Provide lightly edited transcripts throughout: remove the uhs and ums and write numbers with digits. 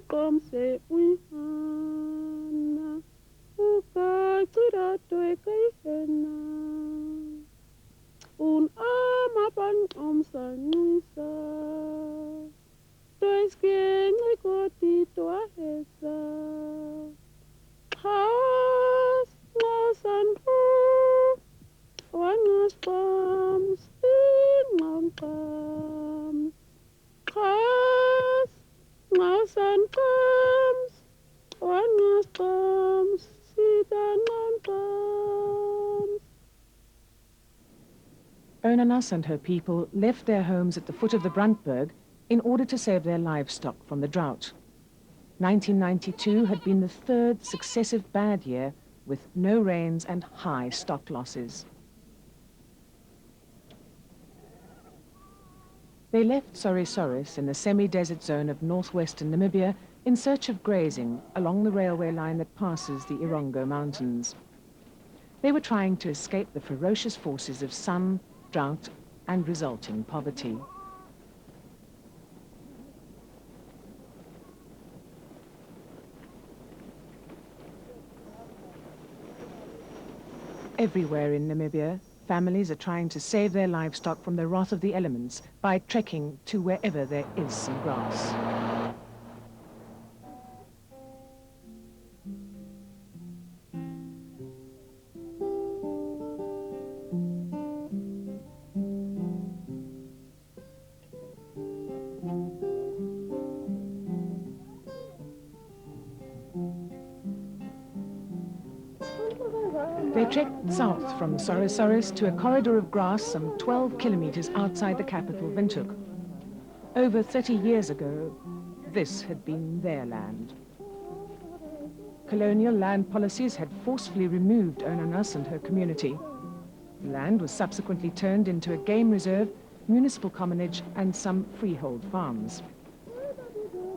qomse uihana ukacira toekayena un amapan omsanisa toeskeni koti toahesa khas ngasandu wangas pams inqamqams khas ngasan pams wangas pams sidanqam pams. Khomas and her people left their homes at the foot of the Brandberg in order to save their livestock from the drought. 1992 had been the third successive bad year with no rains and high stock losses. They left Sorisoris in the semi-desert zone of northwestern Namibia in search of grazing along the railway line that passes the Irongo Mountains. They were trying to escape the ferocious forces of sun, drought, and resulting poverty. Everywhere in Namibia, families are trying to save their livestock from the wrath of the elements by trekking to wherever there is some grass. They trekked south from Sorisoris to a corridor of grass some 12 kilometers outside the capital, Windhoek. Over 30 years ago, this had been their land. Colonial land policies had forcefully removed Khomas and her community. The land was subsequently turned into a game reserve, municipal commonage, and some freehold farms.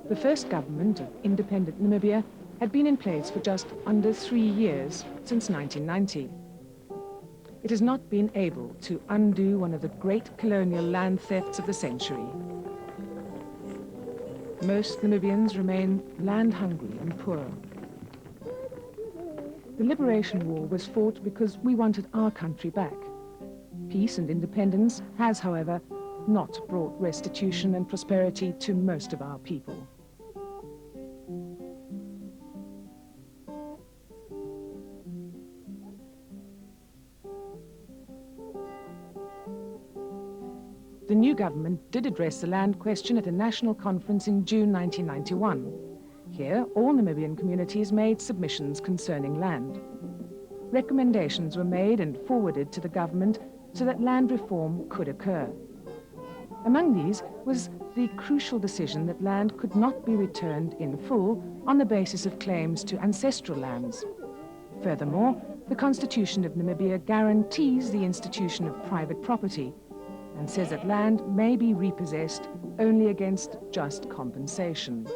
The first government of independent Namibia had been in place for just under 3 years, since 1990. It has not been able to undo one of the great colonial land thefts of the century. Most Namibians remain land-hungry and poor. The Liberation War was fought because we wanted our country back. Peace and independence has, however, not brought restitution and prosperity to most of our people. The new government did address the land question at a national conference in June 1991. Here, all Namibian communities made submissions concerning land. Recommendations were made and forwarded to the government so that land reform could occur. Among these was the crucial decision that land could not be returned in full on the basis of claims to ancestral lands. Furthermore, the Constitution of Namibia guarantees the institution of private property and says that land may be repossessed only against just compensation.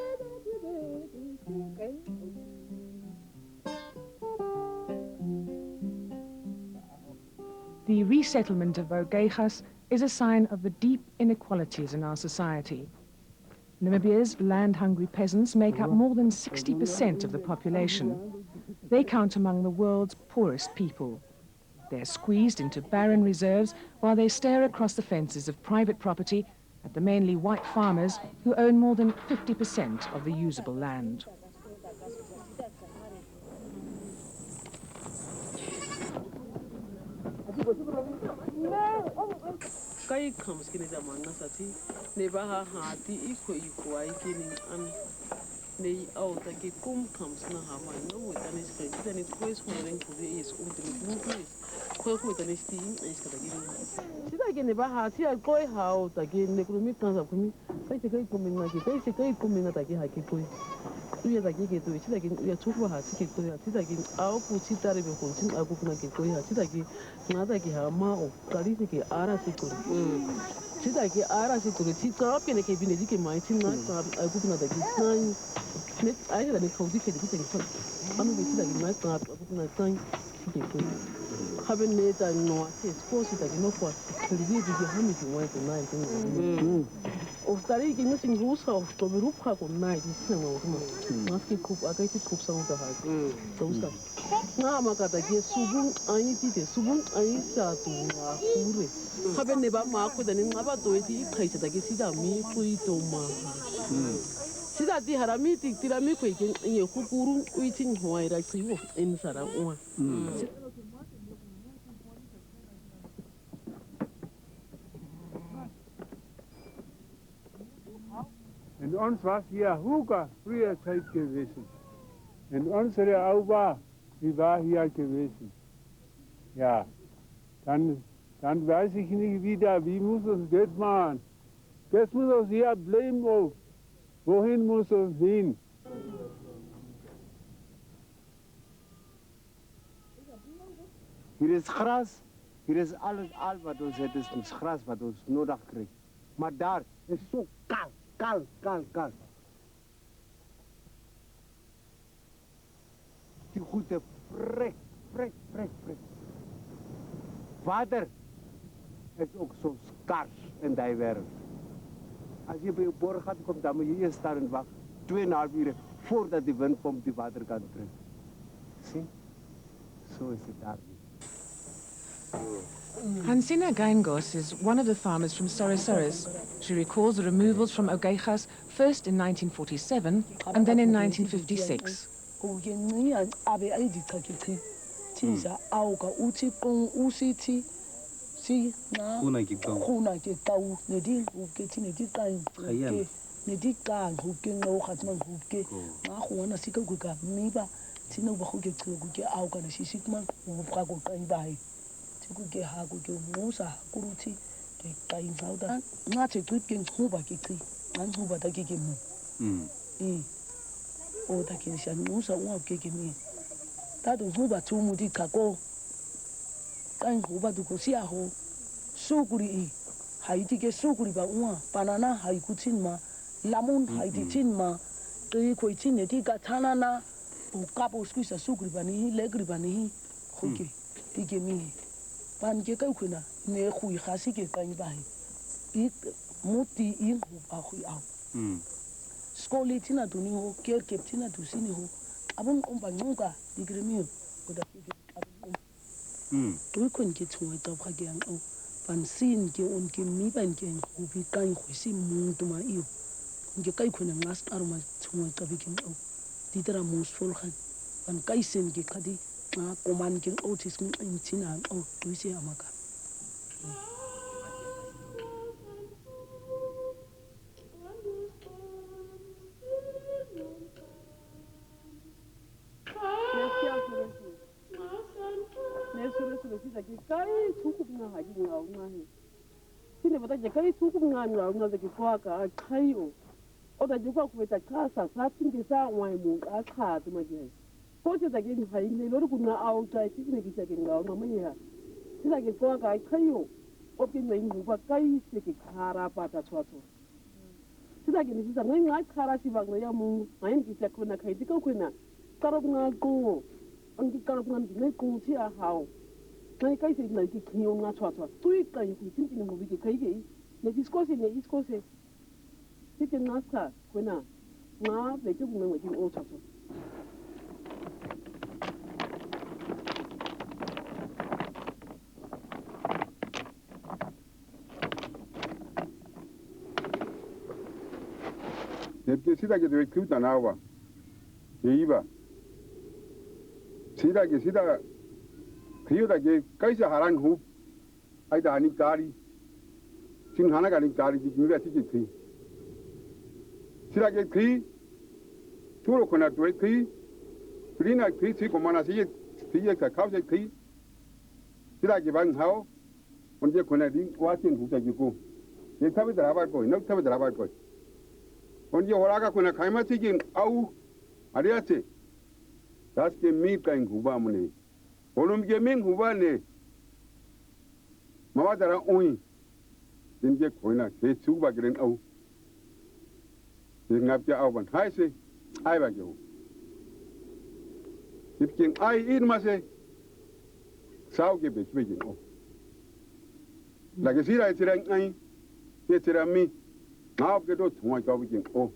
The resettlement of GAEXAN is a sign of the deep inequalities in our society. Namibia's land-hungry peasants make up more than 60% of the population. They count among the world's poorest people. They're squeezed into barren reserves while they stare across the fences of private property at the mainly white farmers who own more than 50% of the usable land. Nee, oh, dat je komt na haar no, dan is het dan is het gewoon een goede is om te doen. Goed dan is die is dat je. Zie dat je ne ba ha zie al koi ha dat je ne kromi kan sa kromi. Sai te kai komi na ki sai te kai komi na dat je ha ki koi. Tu ya dat je ke tu zie dat je ya chuku ha zie ke koi ha zie dat je au pu zie tare be kon sin aku na ke koi ha zie dat je na dat je ha ma o kali se ke ara se koi. Zie dat je ara se koi zie ka pe ne ke bine ke mai zie na aku na dat je sai. Net eigenlijk dat ik gewoon die vind ik van aan de tijd dat ik maak op een tijd zie ik hebben net dan nog steeds kost dat ik nog wat die die gaan met die wat Ostari ging es in Hus auf, so Berufshack und nein, die sind noch immer. Maski Kup, Agati Kup Sound da halt. So ist das. Na, Magata, geht Subun, eine Tite, Subun, eine Satu, Hure. Habe neba Marco, dann in Abadoiti, Kaisa, da geht sie da, mi, Puitoma. Sida di harami ti tirami ko ikin ye kukuru uitin hoira kiwo in sara uma. Und uns war hier Huga früher Zeit gewesen. Und unsere Auba, die war hier gewesen. Ja, dann weiß ich nicht wieder, wie muss es das machen. Das muss uns hier bleiben. Wohin muss es hin? Hier is gras, hier is alles al wat ons het, is ons gras wat ons nodig krijgt. Maar daar is zo kaal. Die goede vrek. Water is ook zo skaars in die wereld. Als je bij je boren gaat, dan moet je eerst staan en wachten. 2,5 uur voordat die windpomp die water kan trekken. Zie? Zo is het daar. Hansina Gaengos is one of the farmers from Sorosoros. She recalls the removals from GAEXAN first in 1947 and then in 1956. Kuke ha kuke musa kuruti ke kain sauda na ce kuke huba kiti an huba ta kike mu o ta kin shan musa wa kike mi ta do huba tu mu di kako kan huba du ko si a ho suguri hai ti ke suguri ba wa banana hai kutin ma lamon hai ti tin ma to ko tin ne ti ka thana na o kapo squisa suguri ba ni legri ba ni kuke kike mi Pan ke kai kuna ne khui khasi ke kai bai ik muti in hu ba khui au skoli tina duni ho ker ke tina du sini ho abun on ba nyuka digremi ko da ke abun to kun ke tsuwa ta ba ke an au pan sin ke on ke mi ban ke hu bi kai khu si mu to ma iyo ke kai kuna ngas arma tsuwa ta bi ke au ditara mus fol khan pan kai sen ke khadi Khomanin king autism in China oh do you amaka kai tukuna haji ngauna he sine bata je kai tukuna ngauna de kwa ka kai o da je kwa ku beta kasa sa tinge sa wai mu ka kha tu ma je ko ce da gin hayi ne lor kuna au ta ti ne ki ta gin ngauna ma ya sina ke kwa ka kai o kin ne mu ba kai se ke khara pata tswatso sina ke ni sisa ngai ngai khara si ba ya mu mai ki ta kuna kai ti ko kuna karo nga ko on ki karo nga ne ko ti a hao Nai kai se na ki kio nga tswatso tui kai ku tin tin mo bi ke kai ge ne discourse ti ke nasta kuna nga be ke mo ngi o tswatso Nepke sida ke de kuta nawa. Yeiba. Sida ke Kyo da ke kaisa harang hu. Ai da ni kari. Sin hana ka ni kari ki mira ti ki. Sida ke ki. Turo kona to ki. Prina ki si ko mana si ka ka se ki. Sida ke bang hao. On je kona din wa tin hu ta ki ko. Ye thabi da ba ko, no thabi da ba ko. On je horaga kona khaima si ki au. Ariate. Das ke mi kain huba mune. Olum ke ming huba ne. Mawadara oi. Din ke koina ke chuba gren au. Din ngap ke au ban hai se ai ba ke hu. Dip king ai in ma se. Sao ke be chbe king au. La ke sira ai ke tira mi. Now get out to my going. Oh,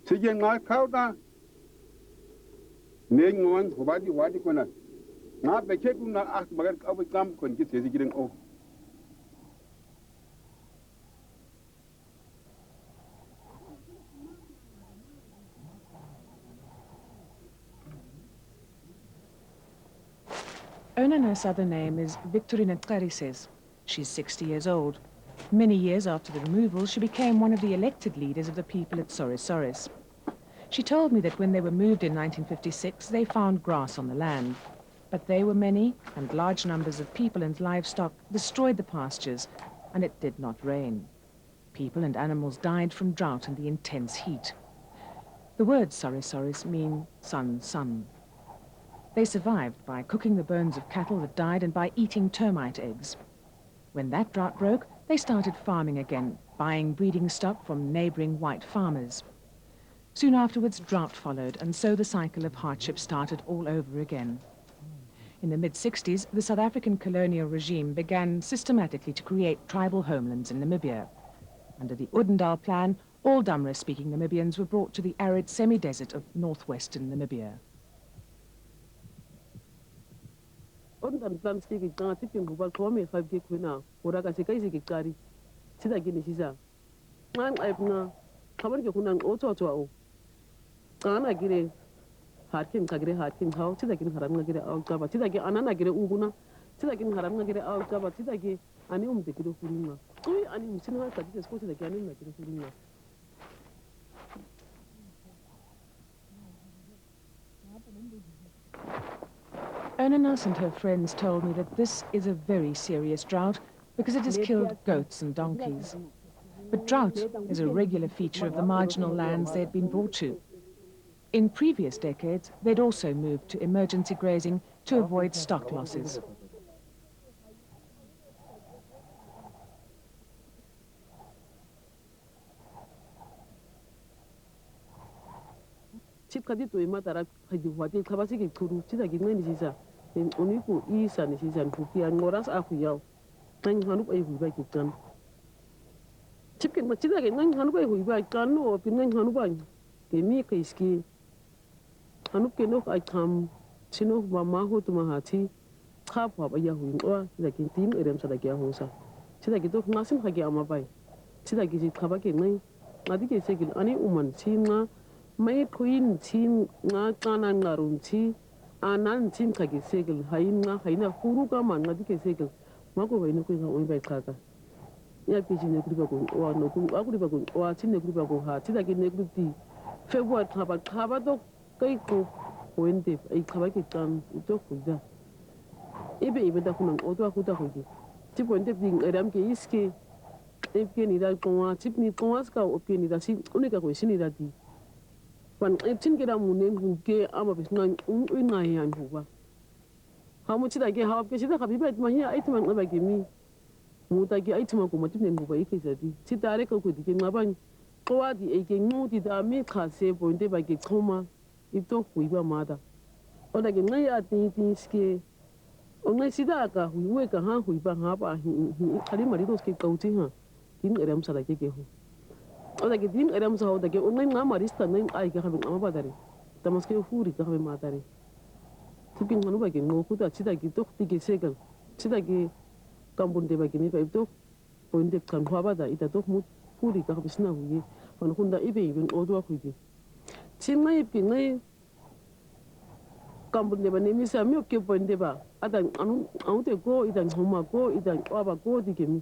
Sigan my cow down. Name one who body what you gonna. Now the check will not ask about our come when get his getting off. Onana's other name is Victorina Clarices. She's 60 years old. Many years after the removal, she became one of the elected leaders of the people at Soris. She told me that when they were moved in 1956, they found grass on the land. But they were many, and large numbers of people and livestock destroyed the pastures, and it did not rain. People and animals died from drought and the intense heat. The words Soris mean sun. They survived by cooking the bones of cattle that died and by eating termite eggs. When that drought broke, they started farming again, buying breeding stock from neighboring white farmers. Soon afterwards, drought followed, and so the cycle of hardship started all over again. In the mid-60s, the South African colonial regime began systematically to create tribal homelands in Namibia. Under the Odendaal Plan, all Damara-speaking Namibians were brought to the arid semi-desert of northwestern Namibia. On plan stick it down, tipping who will me 5 gig now, or I can say, Gary. Sit again, she's a man. I've now covered your Kunan auto. Kana gire Harkin Kagre Harkin, how Tidakin Haranagre out cover, Tidaki Ananagre Uguna, Tidakin Haranagre out cover, Tidaki, Anum de Kirufurina. Oh, and you see how that is supposed to the Ganin like Kirufurina. Onanas and her friends told me that this is a very serious drought because it has killed goats and donkeys. But drought is a regular feature of the marginal lands they had been brought to. In previous decades, they'd also moved to emergency grazing to avoid stock losses. Chip Kadito, a matter of what is Kabasiki Kuru, Tidaki Nisa, and Oniku is and is and Puki and Moras Afuyao. 900 who back it done. Chicken Machida, 900 who back gun or 900. Give me a ski. Hanukeno, I come, Chino, Mamaho to Mahati, half of a Yahoo, or like in Team Adam Sadagiahosa. Tidaki nothing Hagiama by. Tidaki Kabaki, Nadiki Second, any woman, Tina. My queen tin na kana narunti anan tin kage segel haina huruga man na dike segel mako bai nuku ga oi bai kaka ya piji ne grupa ko wa no ku agrupa ko wa tin ne grupa ko ha tida ke ne grupi february khaba do kai ko wende ai khaba ke tan to kuda ibe da kunan odo ku da hoji ti wende ding eram ke iske epke ni da ko tip ni ko aska opke ni da si unika ko sini da di When I think that I'm going to I'm a bit and Hoover. How much did I get? How much did I have? My here, 8 months never give me. Mutaki 8 months, what you name Hoover, sit direct with the Maban. Go out the again, no, did I make her say, point by get Khoma, if talk with your mother. Or like a night at the ski. Only Sidaka, we work a hand with Bahaba, he Maridos keep counting her. Didn't Adam Sadake. O da gidin adam sa da ke online na marista nan ai ga habin amma badare da maske furi ga habin madare tipin hanu ba ke no ku da ci da ki tok ti ke segal ci da ke kambun de ba ke ni ba tok point de kan kwa bada ita tok mu furi ga habin na huye hanu kun da ibe ibin odo ku ke ci mai pi ngai kambun de ba ne mi sa mi ke point de ba ada anu te go ida homa go ida aba go di ke mi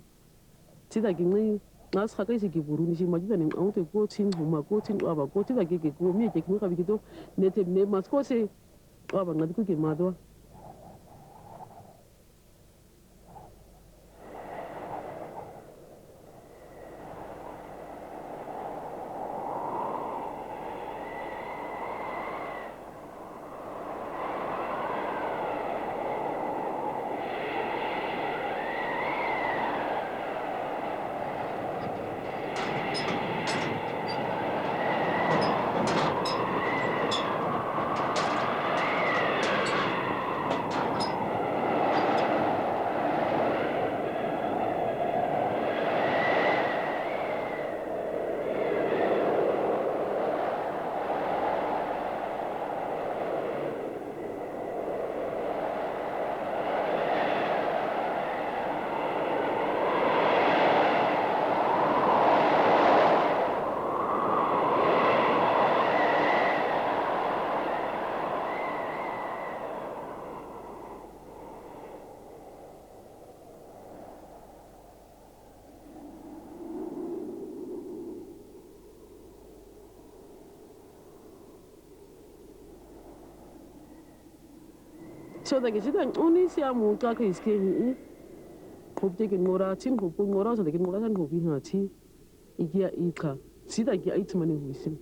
ci da ke ngai Nas Hakaisi Buruni, Majdan, out of goatin, Homa goatin, or about goatin, I get go me, take me a bit of native name, Mascose, or not cooking mother. So that is only see a motor is getting hope taking more out in hope more out of the more than hope in her tea. Igia Ika. See that you eat money with him.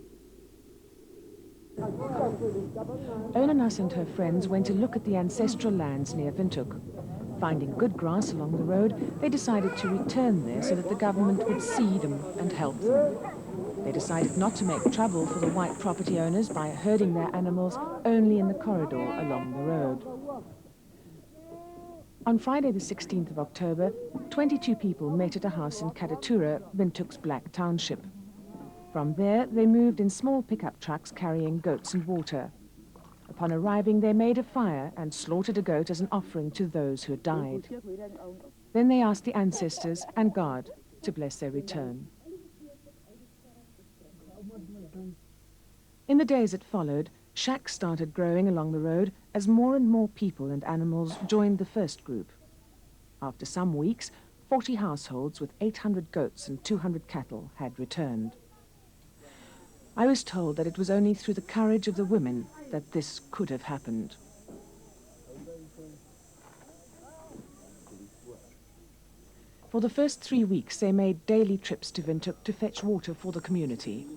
ҬNukhoen and her friends went to look at the ancestral lands near Windhoek. Finding good grass along the road, they decided to return there so that the government would see them and help them. They decided not to make trouble for the white property owners by herding their animals only in the corridor along the road. On Friday the 16th of October, 22 people met at a house in Kadatura, Windhoek's Black Township. From there, they moved in small pickup trucks carrying goats and water. Upon arriving, they made a fire and slaughtered a goat as an offering to those who had died. Then they asked the ancestors and God to bless their return. In the days that followed, shacks started growing along the road as more and more people and animals joined the first group. After some weeks, 40 households with 800 goats and 200 cattle had returned. I was told that it was only through the courage of the women that this could have happened. For the first 3 weeks, they made daily trips to Windhoek to fetch water for the community.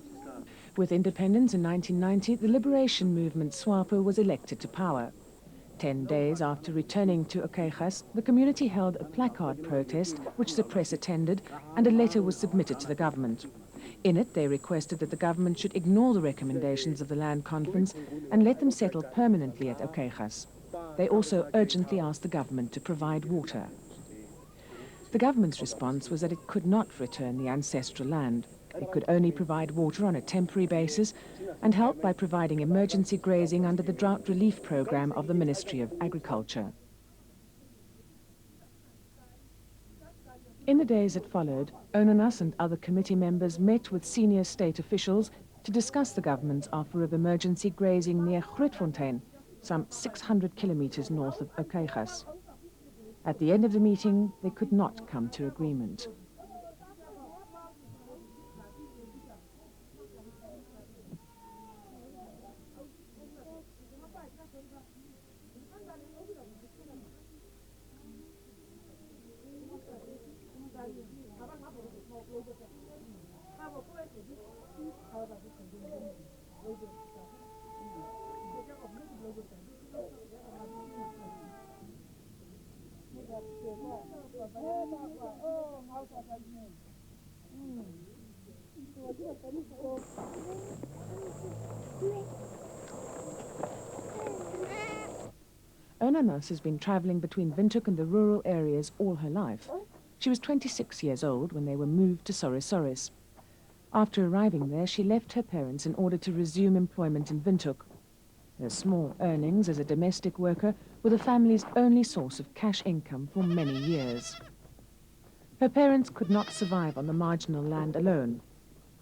With independence in 1990, the liberation movement SWAPO was elected to power. 10 days after returning to ṱOKEXAS, the community held a placard protest, which the press attended, and a letter was submitted to the government. In it, they requested that the government should ignore the recommendations of the Land Conference and let them settle permanently at ṱOKEXAS. They also urgently asked the government to provide water. The government's response was that it could not return the ancestral land. It could only provide water on a temporary basis and help by providing emergency grazing under the drought relief program of the Ministry of Agriculture. In the days that followed, ṱONUNAS and other committee members met with senior state officials to discuss the government's offer of emergency grazing near Grootfontein, some 600 kilometers north of ṱOKEXAS. At the end of the meeting, they could not come to agreement. ṱONUNAS has been traveling between Windhoek and the rural areas all her life. She was 26 years old when they were moved to ṱORISORIS. After arriving there, she left her parents in order to resume employment in Windhoek. Her small earnings as a domestic worker were the family's only source of cash income for many years. Her parents could not survive on the marginal land alone.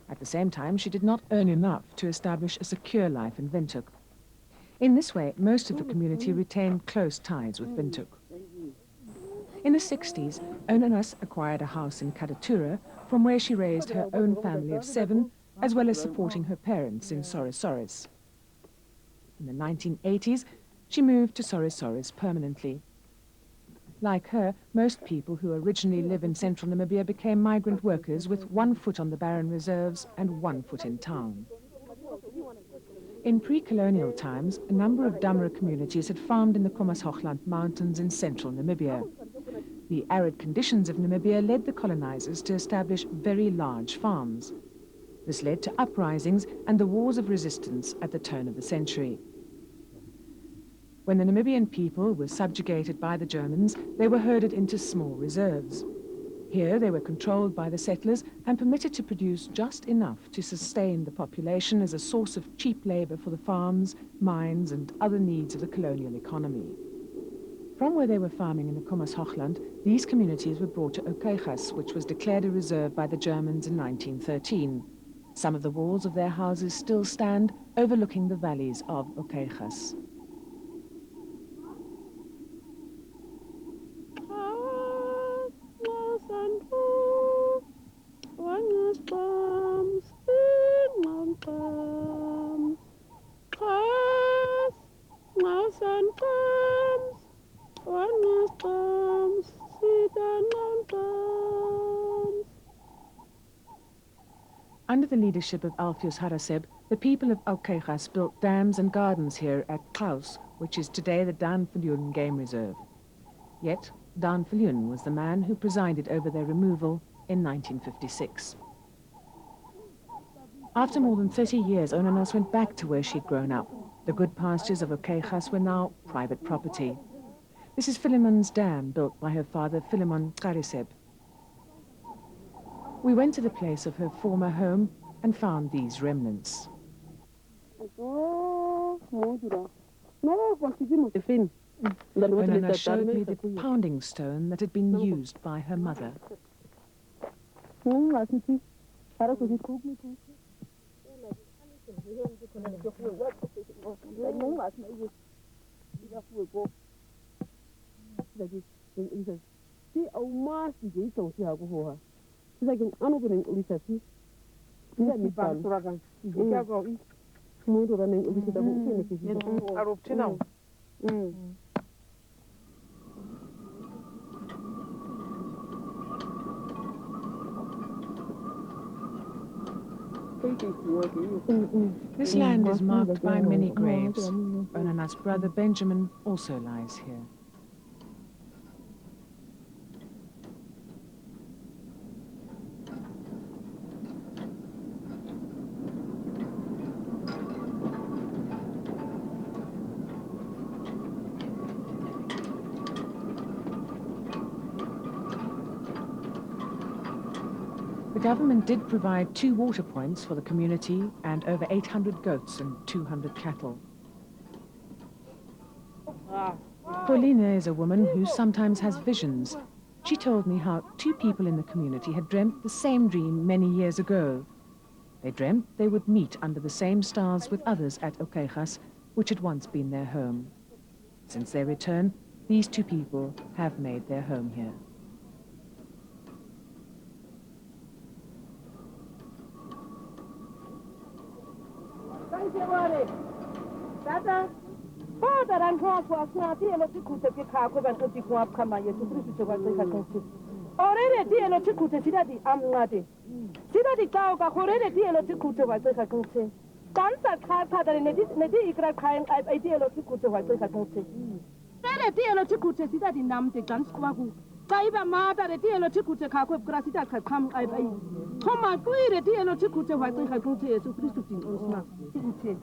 At the same time, she did not earn enough to establish a secure life in Windhoek. In this way, most of the community retained close ties with Windhoek. In the 60s, ṱONUNAS acquired a house in Kadatura, from where she raised her own family of 7, as well as supporting her parents in ṱORISORIS. In the 1980s, she moved to ṱORISORIS permanently. Like her, most people who originally live in central Namibia became migrant workers with 1 foot on the barren reserves and 1 foot in town. In pre-colonial times, a number of Damara communities had farmed in the Khomas mountains in central Namibia. The arid conditions of Namibia led the colonizers to establish very large farms. This led to uprisings and the wars of resistance at the turn of the century. When the Namibian people were subjugated by the Germans, they were herded into small reserves. Here they were controlled by the settlers and permitted to produce just enough to sustain the population as a source of cheap labor for the farms, mines, and other needs of the colonial economy. From where they were farming in the Khomas, these communities were brought to ṱOKEXAS, which was declared a reserve by the Germans in 1913. Some of the walls of their houses still stand, overlooking the valleys of ṱOKEXAS. Under the leadership of Alpheus Haraseb, the people of GAEXAN built dams and gardens here at Klaus, which is today the tože Game Reserve. Yet, tože was the man who presided over their removal in 1956. After more than 30 years, tože went back to where she'd grown up. The good pastures of GAEXAN were now private property. This is Philemon's dam, built by her father, Philemon Haraseb. We went to the place of her former home and found these remnants. Onana showed me the pounding stone that had been used by her mother. This land is marked by many graves. Onana's brother Benjamin also lies here. The government did provide 2 water points for the community and over 800 goats and 200 cattle. Paulina is a woman who sometimes has visions. She told me how 2 people in the community had dreamt the same dream many years ago. They dreamt they would meet under the same stars with others at GAEXAN, which had once been their home. Since their return, these 2 people have made their home here. Kaiba mata de tielo tikute kakwe krasita kakam ai ai. Khoma kuire tielo tikute wa tsa kakute Yesu Kristu tin osna. Tikute.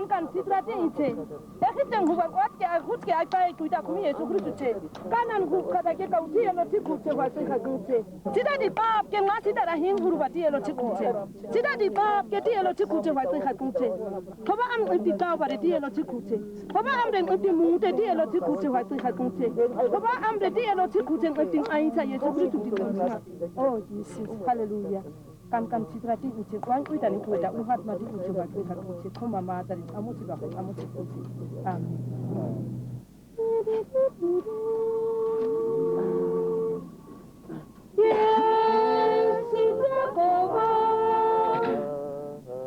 Kan sitrate ite. Ekiten huwa watke agutke ai pai kuita kumi Yesu Kristu te. Kanan hu kata ke ka tielo tikute wa tsa kakute. Sida di bab ke ngasi da hin huru wa tielo tikute. Sida di bab ke tielo tikute wa tsa kakute. Khoba am ndi ka ba de tielo tikute. Khoba am de ndi mu de tielo tikute wa tsa kakute. Khoba am de tielo tikute. Oh, Jesus, hallelujah. Kan sitrati uche kwang uita ni kuita uhat mati uche wa kuita uche koma mata ni amuti ba amuti uche. Amen. Yes, itakova.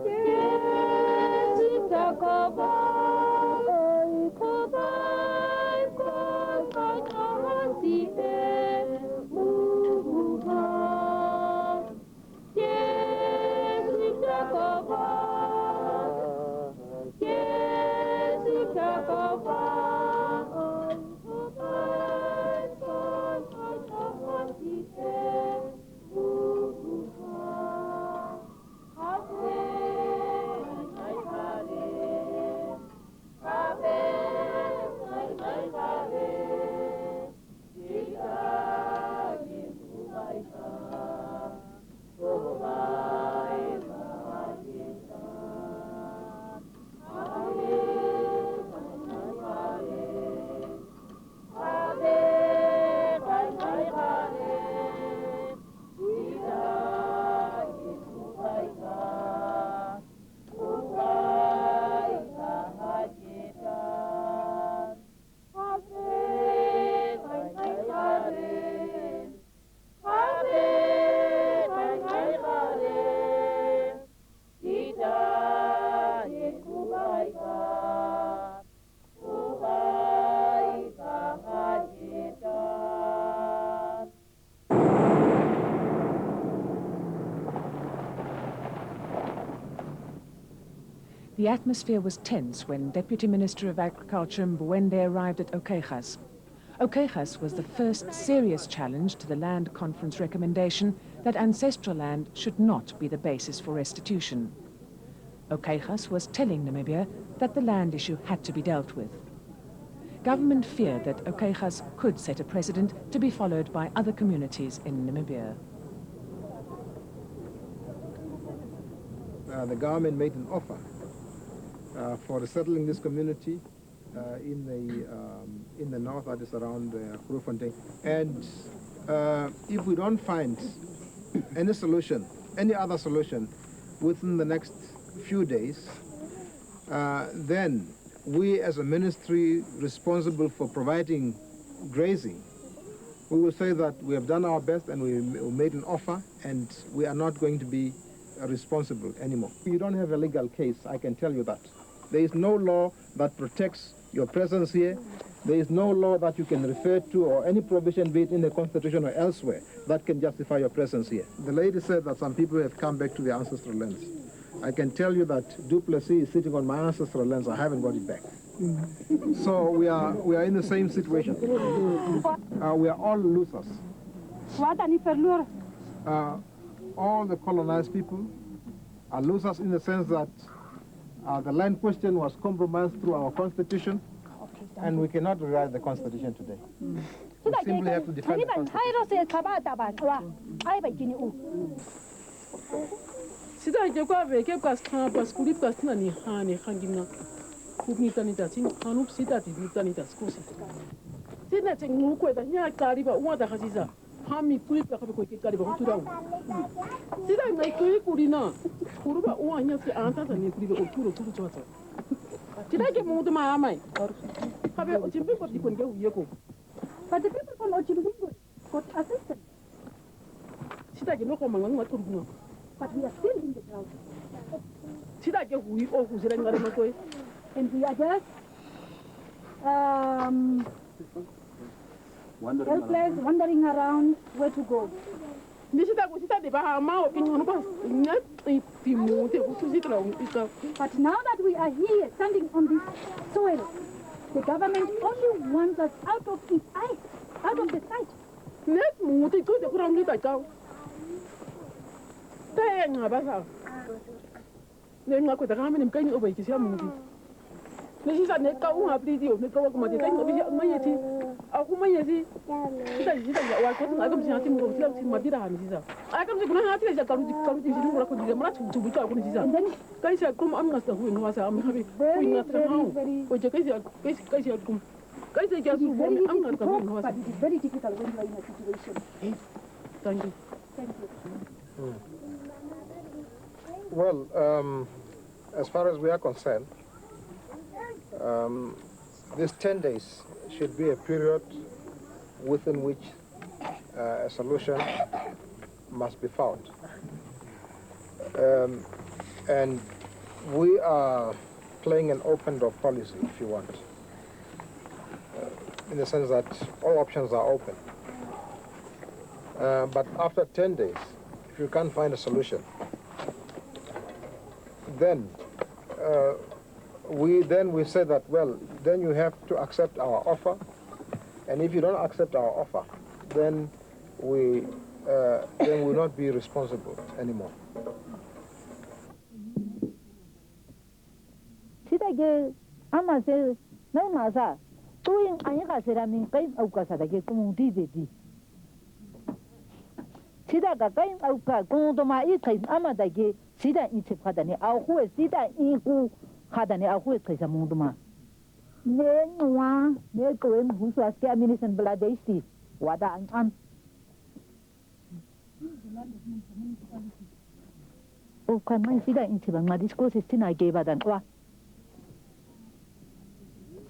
Yes, itakova. The atmosphere was tense when Deputy Minister of Agriculture Mbwende arrived at ṱhoKegas. ṱhoKegas was the first serious challenge to the land conference recommendation that ancestral land should not be the basis for restitution. ṱhoKegas was telling Namibia that the land issue had to be dealt with. Government feared that ṱhoKegas could set a precedent to be followed by other communities in Namibia. The government made an offer for settling this community in the north, that is around ṱhoNukhoen. And if we don't find any solution, any other solution within the next few days, then we as a ministry responsible for providing grazing, we will say that we have done our best and we made an offer and we are not going to be responsible anymore. You don't have a legal case, I can tell you that. There is no law that protects your presence here. There is no law that you can refer to or any provision, be it in the Constitution or elsewhere, that can justify your presence here. The lady said that some people have come back to their ancestral lands. I can tell you that Du Plessis is sitting on my ancestral lands. I haven't got it back. So we are in the same situation. We are all losers. All the colonized people are losers in the sense that the land question was compromised through our constitution, and we cannot rewrite the constitution today. We simply have to defend the constitution. Hami kuri ka ko ke kali ba tura sida ngai kuri na kuru ba uwa nya si anta ta ni kuri ko turo turo turo sida ke mu ma amai habe o timbe ko dikon ge uye ko but the people from Ochimbi got assistance sida ke no ko manga ngwa turu but we are still in the ground sida ke hui o ku sira ngare ma ko and we are just helpless, wandering around where to go. But now that we are here, standing on this soil, the government only wants us out of its eyes, out of the sight. Nisa ne ka unga pridi ne ka ko mate tango bisi mayeti aku mayeti kita ya wa ko tanga kam sina timu ko sila mabira ha nisa akam si kuna hati ja karu ji ngura ko ji mara tu bu ta ko nisa kai sa kom am ngasta hu no wasa am habi ku ngasta ha ko je kai sa kom kai sa ja su am ngasta hu no wasa it's very difficult when you are in a situation. Thank you. Thank you. Well, as far as we are concerned, these 10 days should be a period within which a solution must be found. And we are playing an open door policy, if you want, in the sense that all options are open. But after 10 days, if you can't find a solution, then we say that, well, then you have to accept our offer, and if you don't accept our offer, then we will not be responsible anymore. Hadane aku kaisa munduma ne nwa ne koen husu aske aminisan bladesti wada an o kan mai sida inti bang ma discourse stina gebadan wa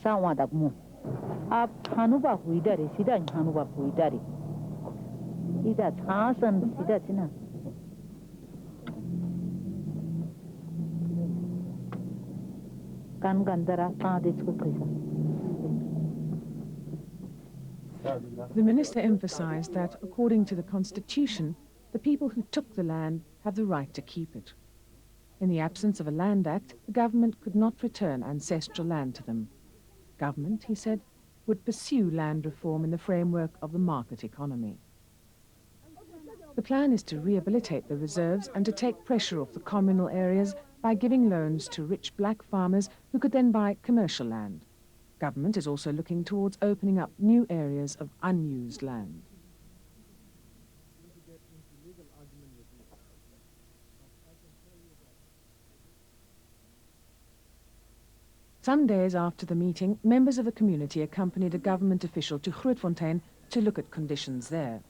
sawa da mu a hanuba huidare sida hanuba huidare ida thasan sida tina The minister emphasized that, according to the constitution, the people who took the land have the right to keep it. In the absence of a land act, the government could not return ancestral land to them. Government, he said, would pursue land reform in the framework of the market economy. The plan is to rehabilitate the reserves and to take pressure off the communal areas by giving loans to rich black farmers who could then buy commercial land. Government is also looking towards opening up new areas of unused land. Some days after the meeting, members of the community accompanied a government official to ฐ์Nukhoen to look at conditions there.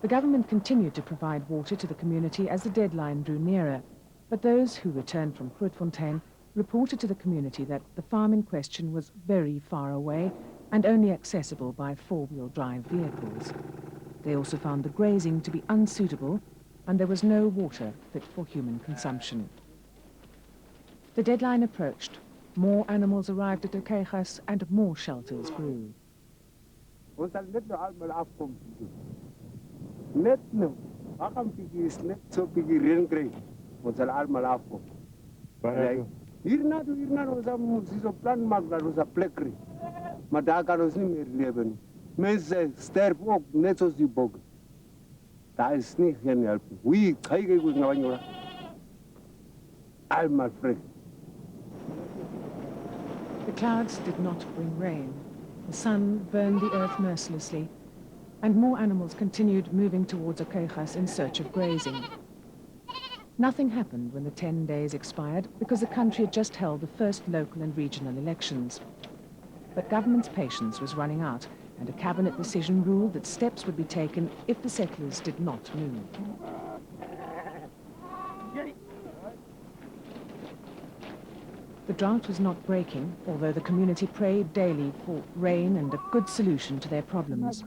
The government continued to provide water to the community as the deadline drew nearer, but those who returned from ฐ์Nukhoen reported to the community that the farm in question was very far away and only accessible by four-wheel drive vehicles. They also found the grazing to be unsuitable, and there was no water fit for human consumption. The deadline approached. More animals arrived at GAEXAN and more shelters grew. The clouds did not bring rain. The sun burned the earth mercilessly, and more animals continued moving towards GAEXAN in search of grazing. Nothing happened when the 10 days expired because the country had just held the first local and regional elections. But government's patience was running out, and a cabinet decision ruled that steps would be taken if the settlers did not move. The drought was not breaking, although the community prayed daily for rain and a good solution to their problems.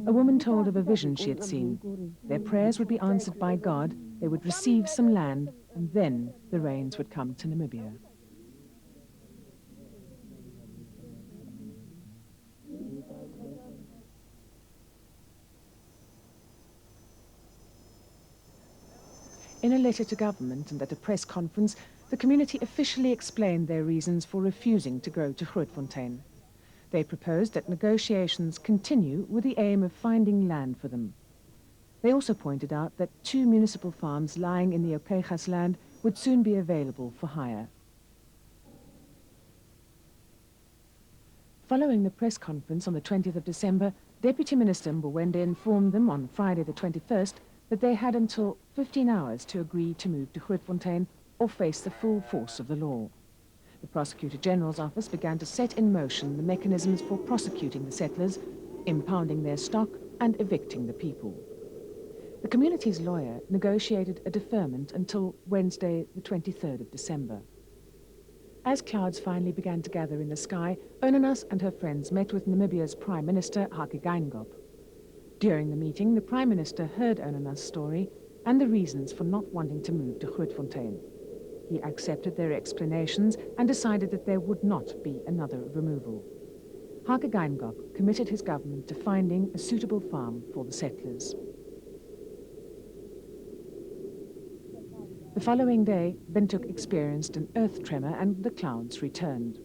A woman told of a vision she had seen. Their prayers would be answered by God, they would receive some land, and then the rains would come to Namibia. In a letter to government and at a press conference, the community officially explained their reasons for refusing to go to ฐ์Nukhoen. They proposed that negotiations continue with the aim of finding land for them. They also pointed out that 2 municipal farms lying in the GAEXAN land would soon be available for hire. Following the press conference on the 20th of December, Deputy Minister Mbowende informed them on Friday the 21st that they had until 15 hours to agree to move to ฐ์Nukhoen or face the full force of the law. The Prosecutor General's office began to set in motion the mechanisms for prosecuting the settlers, impounding their stock, and evicting the people. The community's lawyer negotiated a deferment until Wednesday, the 23rd of December. As clouds finally began to gather in the sky, ҭNukhoen and her friends met with Namibia's Prime Minister, GAEXAN. During the meeting, the Prime Minister heard ҭNukhoen's story and the reasons for not wanting to move to ฐ์Nukhoen. He accepted their explanations and decided that there would not be another removal. GAEXAN committed his government to finding a suitable farm for the settlers. The following day, Windhoek experienced an earth tremor and the clouds returned.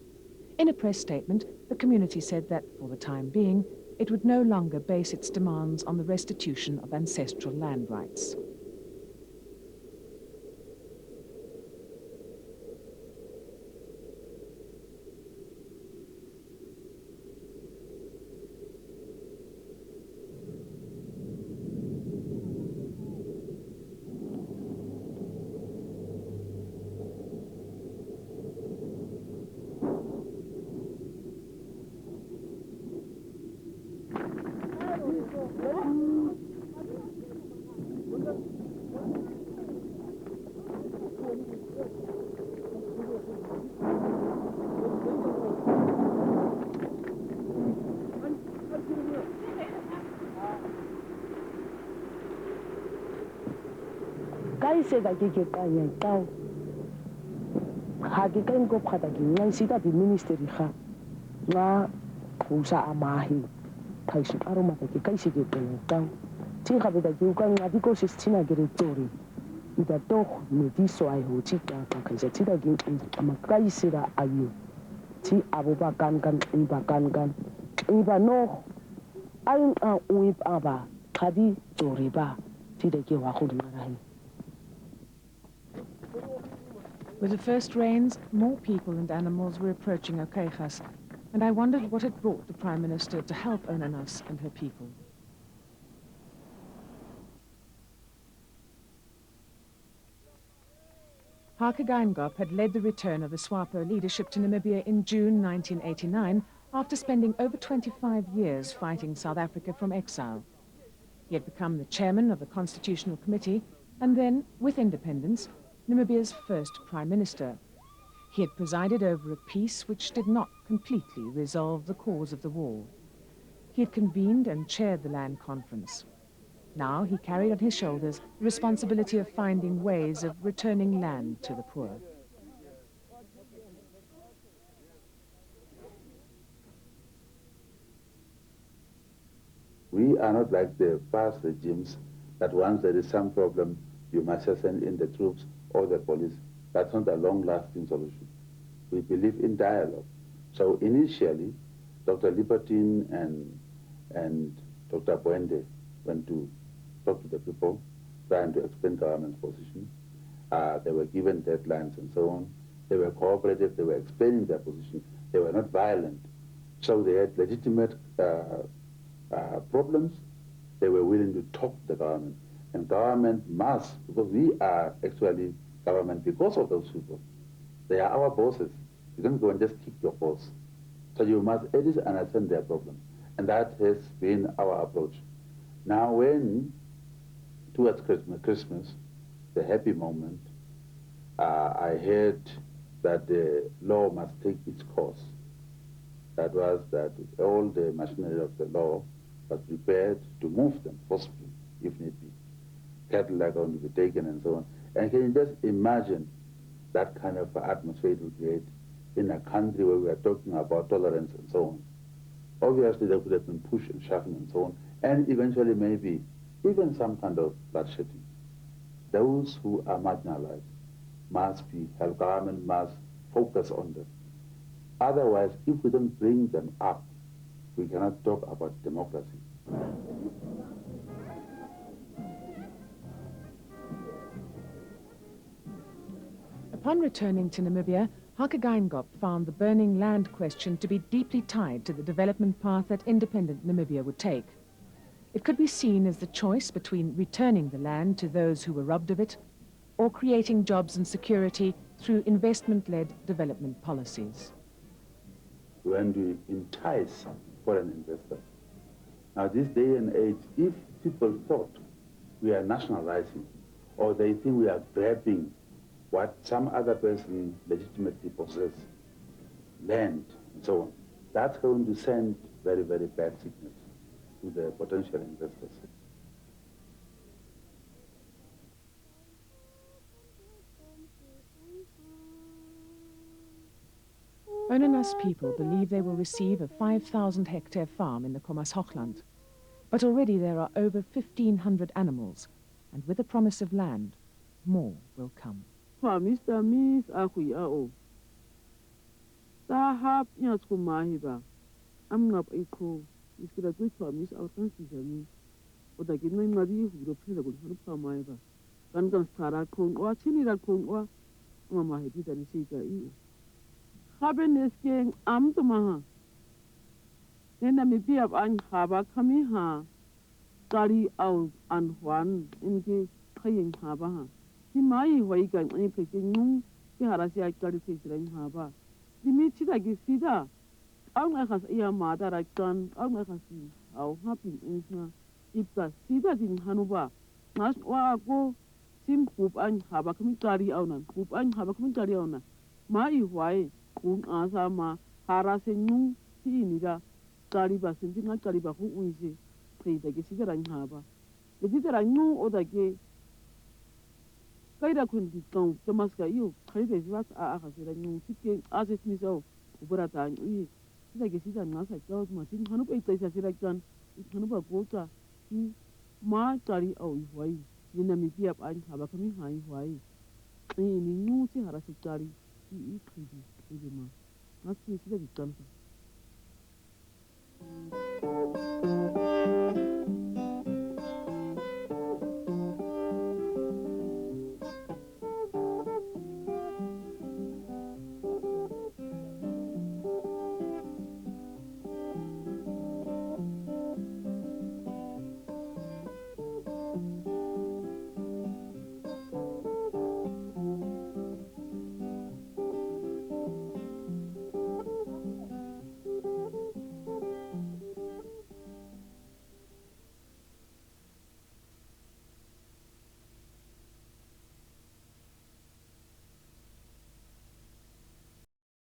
In a press statement, the community said that, for the time being, it would no longer base its demands on the restitution of ancestral land rights. Seda que kaya tau. Hagi kain ko kata ngai sida di ministeri kha. Nga kusa amahi. Kaisu aroma ke kai sike tau. Ti kha beda ju kan ngadi ko sistina gere tori. ida doch me di so ai ho chi ka ka ka ti da ge ma kai sira ayu ti abuba kan iba no ai a uip aba kadi toriba ti da ge wa khu na rai. With the first rains, more people and animals were approaching GAEXAN, and I wondered what had brought the Prime Minister to help ҭNukhoen and her people. ṱNukhoen had led the return of the SWAPO leadership to Namibia in June 1989 after spending over 25 years fighting South Africa from exile. He had become the chairman of the Constitutional Committee and then, with independence, Namibia's first Prime Minister. He had presided over a peace which did not completely resolve the cause of the war. He had convened and chaired the land conference. Now he carried on his shoulders the responsibility of finding ways of returning land to the poor. We are not like the past regimes that once there is some problem, you must send in the troops or the police. That's not a long-lasting solution. We believe in dialogue. So initially, Dr. Libertine and Dr. Bwende went to talk to the people, trying to explain government's position. They were given deadlines and so on. They were cooperative, they were explaining their position. They were not violent. So they had legitimate problems. They were willing to talk to the government. And government must, because we are actually government because of those people. They are our bosses. You don't go and just kick your boss. So you must at least understand their problem. And that has been our approach. Now when, towards Christmas, the happy moment, I heard that the law must take its course. That was that all the machinery of the law was prepared to move them forcefully, if need be. Cattle are going to be taken and so on. And can you just imagine that kind of atmosphere it will create in a country where we are talking about tolerance and so on? Obviously, there could have been push and shoving and so on, and eventually maybe even some kind of bloodshedding. Those who are marginalized must be held, government must focus on them. Otherwise, if we don't bring them up, we cannot talk about democracy. Upon returning to Namibia, ṱNukhoen found the burning land question to be deeply tied to the development path that independent Namibia would take. It could be seen as the choice between returning the land to those who were robbed of it or creating jobs and security through investment-led development policies. When we entice foreign investors. Now this day and age, if people thought we are nationalizing or they think we are grabbing what some other person legitimately possesses, land and so on, that's going to send very, very bad signals to the potential investors. ṱNukhoen people believe they will receive a 5,000-hectare farm in the Khomas Hochland. But already there are over 1,500 animals, and with the promise of land, more will come. Mr. Miss Akuyao. Tahap Yatskumahiba. I'm not a co. It's going to go Miss Alcansi. But I get no money who will play the good for Maiba. Gangan Starakon or Chinirakon or Mamma Hedit and Sita. Haben King Amtamaha. Then I may be up and Haba Kamiha. Gari out and one in the praying Habaha. Di mai wai kan ai peking nung ki harasi ai kali te jreng haba di mi chida gi sida au ngai khas ia ma da ra kan au ngai khas au hapin insna ipka sida din hanuba nas wa ko sim khup an haba kami kari au nan khup an haba kami kari au na mai wai kun asa ma harasi nung ti ni da kari ba sin din kari ba hu uise te da gi sida ran haba di da ran nung o da ge Kaida kundi kau tamaska iyo kaida zvat a khasira nyu sike ases miso ubrata nyi sida ge sida ngasa kau masin hanu pe taisa sira kan hanu ba kota ki ma kari au wai Nina mi piap an haba kami hai huai. Ni nuti harasi kari I kridi ma. Nasi sida di tanpa.